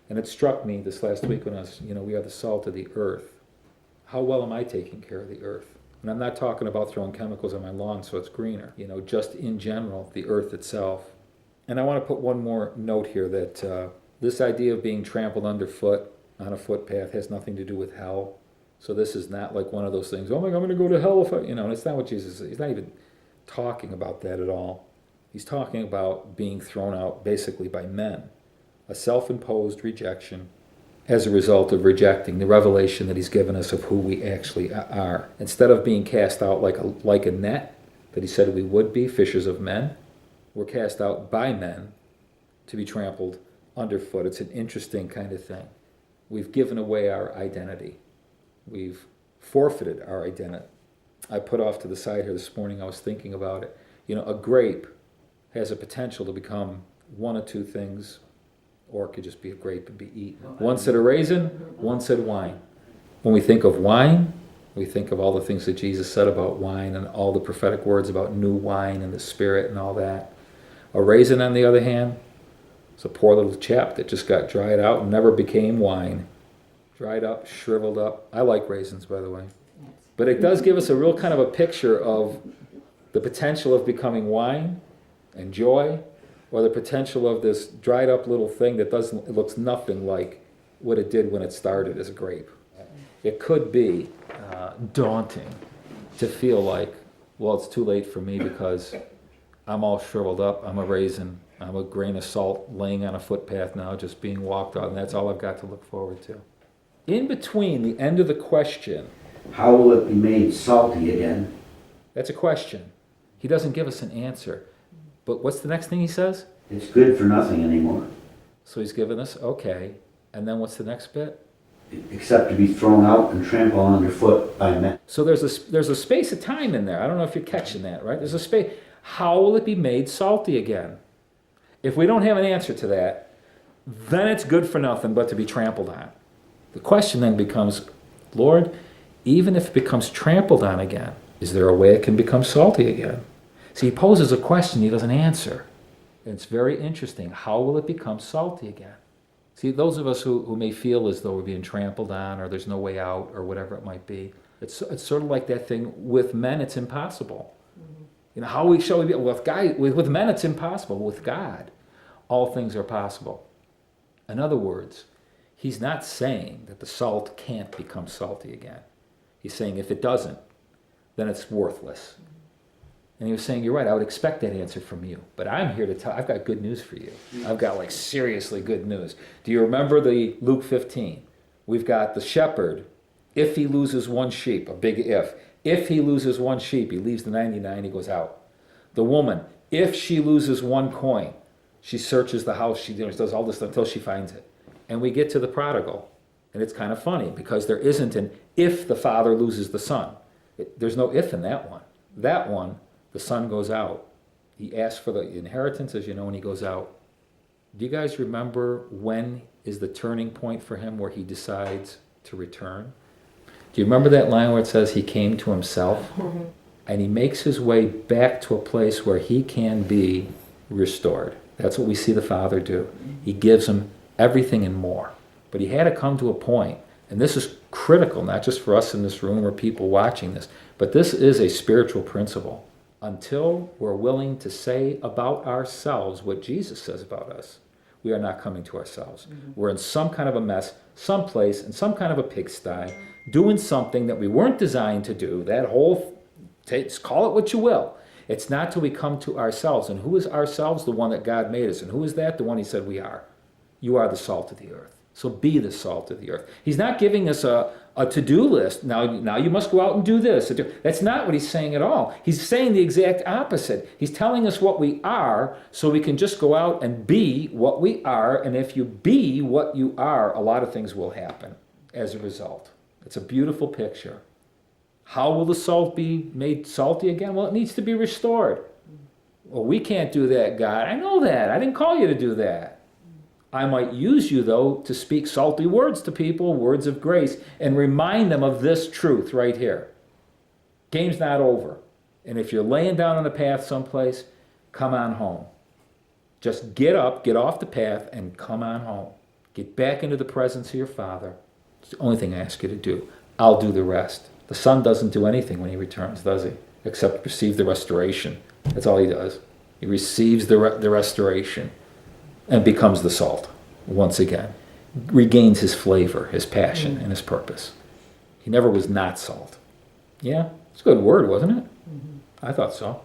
And it struck me this last week when I was, we are the salt of the earth. How well am I taking care of the earth? And I'm not talking about throwing chemicals on my lawn so it's greener, just in general, the earth itself. And I want to put one more note here that this idea of being trampled underfoot on a footpath has nothing to do with hell. So this is not like one of those things, oh my God, I'm going to go to hell if and it's not what Jesus is. He's not even talking about that at all. He's talking about being thrown out basically by men, a self-imposed rejection as a result of rejecting the revelation that he's given us of who we actually are. Instead of being cast out like a net that he said we would be, fishers of men, we're cast out by men to be trampled underfoot. It's an interesting kind of thing. We've given away our identity. We've forfeited our identity. I put off to the side here this morning, I was thinking about it. A grape has a potential to become one of two things, or it could just be a grape and be eaten. One said a raisin, one said wine. When we think of wine, we think of all the things that Jesus said about wine and all the prophetic words about new wine and the Spirit and all that. A raisin, on the other hand, is a poor little chap that just got dried out and never became wine. Dried up, shriveled up. I like raisins, by the way. But it does give us a real kind of a picture of the potential of becoming wine and joy, or the potential of this dried up little thing that it looks nothing like what it did when it started as a grape. It could be daunting to feel like, well, it's too late for me because I'm all shriveled up, I'm a raisin, I'm a grain of salt laying on a footpath now, just being walked out, and that's all I've got to look forward to. In between the end of the question, how will it be made salty again? That's a question. He doesn't give us an answer. But what's the next thing he says? It's good for nothing anymore. So he's given us, okay. And then what's the next bit? Except to be thrown out and trampled underfoot by men. So there's a space of time in there. I don't know if you're catching that, right? There's a space. How will it be made salty again? If we don't have an answer to that, then it's good for nothing but to be trampled on. The question then becomes, Lord, even if it becomes trampled on again, is there a way it can become salty again? See, he poses a question he doesn't answer. And it's very interesting. How will it become salty again? See, those of us who may feel as though we're being trampled on or there's no way out or whatever it might be, it's sort of like that thing with men, it's impossible. How shall we be? With men, it's impossible. With God, all things are possible. In other words, he's not saying that the salt can't become salty again. He's saying if it doesn't, then it's worthless. And he was saying, you're right, I would expect that answer from you. But I'm here to tell, I've got good news for you. I've got seriously good news. Do you remember the Luke 15? We've got the shepherd, if he loses one sheep, a big if. If he loses one sheep, he leaves the 99, he goes out. The woman, if she loses one coin, she searches the house, she does all this until she finds it. And we get to the prodigal. And it's kind of funny because there isn't an if the father loses the son. There's no if in that one. That one, the son goes out. He asks for the inheritance, as you know, when he goes out. Do you guys remember when is the turning point for him where he decides to return? Do you remember that line where it says he came to himself? Mm-hmm. And he makes his way back to a place where he can be restored. That's what we see the Father do. He gives him everything and more. But he had to come to a point, and this is critical, not just for us in this room or people watching this, but this is a spiritual principle. Until we're willing to say about ourselves what Jesus says about us, we are not coming to ourselves. Mm-hmm. We're in some kind of a mess, someplace, in some kind of a pigsty, doing something that we weren't designed to do. That whole, call it what you will. It's not till we come to ourselves. And who is ourselves? The one that God made us. And who is that? The one he said we are. You are the salt of the earth. So be the salt of the earth. He's not giving us a to-do list. Now you must go out and do this. That's not what he's saying at all. He's saying the exact opposite. He's telling us what we are so we can just go out and be what we are. And if you be what you are, a lot of things will happen as a result. It's a beautiful picture. How will the salt be made salty again? Well, it needs to be restored. Well, we can't do that, God. I know that. I didn't call you to do that. I might use you, though, to speak salty words to people, words of grace, and remind them of this truth right here. Game's not over. And if you're laying down on the path someplace, come on home. Just get up, get off the path, and come on home. Get back into the presence of your Father. It's the only thing I ask you to do. I'll do the rest. The Son doesn't do anything when he returns, does he? Except receive the restoration. That's all he does. He receives the restoration and becomes the salt once again. Regains his flavor, his passion, and his purpose. He never was not salt. Yeah? It's a good word, wasn't it? I thought so.